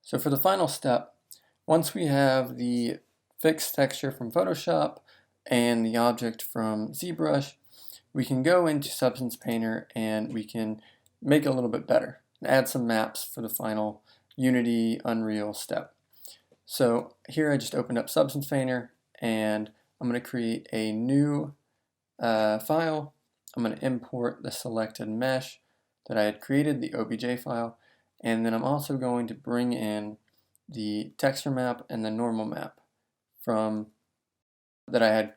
So for the final step, once we have the fixed texture from Photoshop and the object from ZBrush, we can go into Substance Painter and we can make it a little bit better and add some maps for the final Unity Unreal step. So here I just opened up Substance Painter and I'm going to create a new file. I'm going to import the selected mesh that I had created, the OBJ file, and then I'm also going to bring in the texture map and the normal map that I had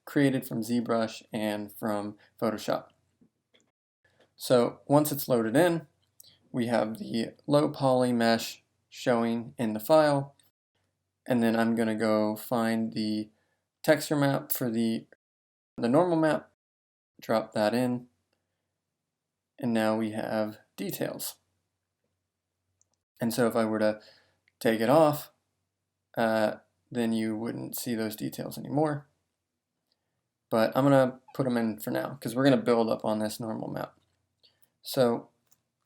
created from ZBrush and from Photoshop. So once it's loaded in, we have the low poly mesh showing in the file, and then I'm going to go find the texture map for the normal map, drop that in, and now we have details. And so if I were to take it off, then you wouldn't see those details anymore. But I'm going to put them in for now because we're going to build up on this normal map. So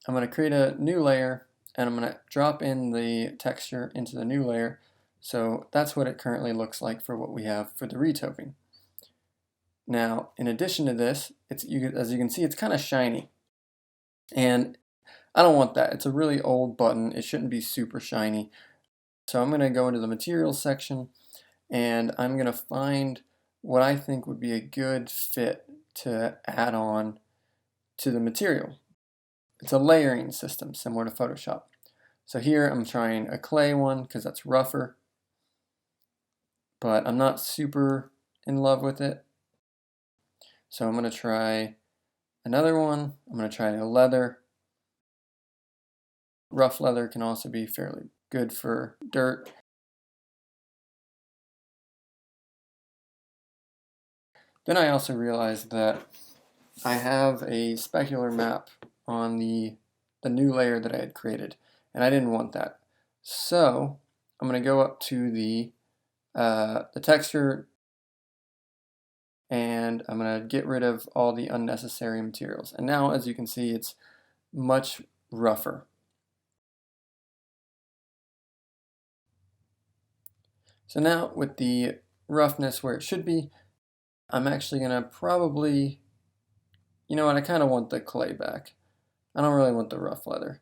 I'm going to create a new layer and I'm going to drop in the texture into the new layer. So that's what it currently looks like for what we have for the retoping. Now, in addition to this, as you can see, it's kind of shiny. And I don't want that. It's a really old button. It shouldn't be super shiny. So I'm going to go into the materials section and I'm going to find what I think would be a good fit to add on to the material. It's a layering system similar to Photoshop. So here I'm trying a clay one because that's rougher, but I'm not super in love with it. So I'm going to try another one. I'm going to try a leather. Rough leather can also be fairly good for dirt. Then I also realized that I have a specular map on the new layer that I had created, and I didn't want that. So I'm going to go up to the texture, and I'm going to get rid of all the unnecessary materials. And now, as you can see, it's much rougher. So now with the roughness where it should be, I'm actually going to probably, you know what, I kind of want the clay back. I don't really want the rough leather.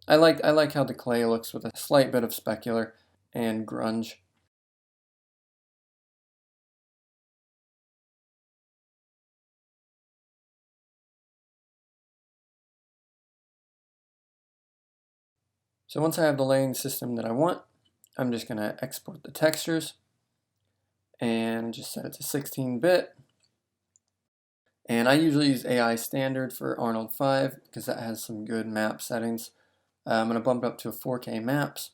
I like how the clay looks with a slight bit of specular and grunge. So once I have the layering system that I want, I'm just going to export the textures and just set it to 16-bit. And I usually use AI standard for Arnold 5 because that has some good map settings. I'm going to bump it up to a 4K maps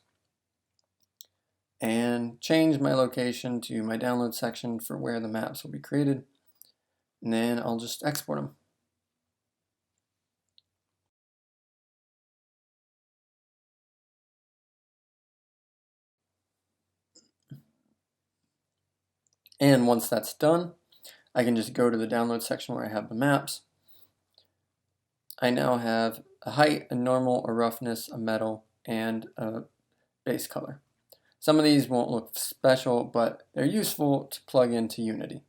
and change my location to my download section for where the maps will be created. And then I'll just export them. And once that's done, I can just go to the download section where I have the maps. I now have a height, a normal, a roughness, a metal, and a base color. Some of these won't look special, but they're useful to plug into Unity.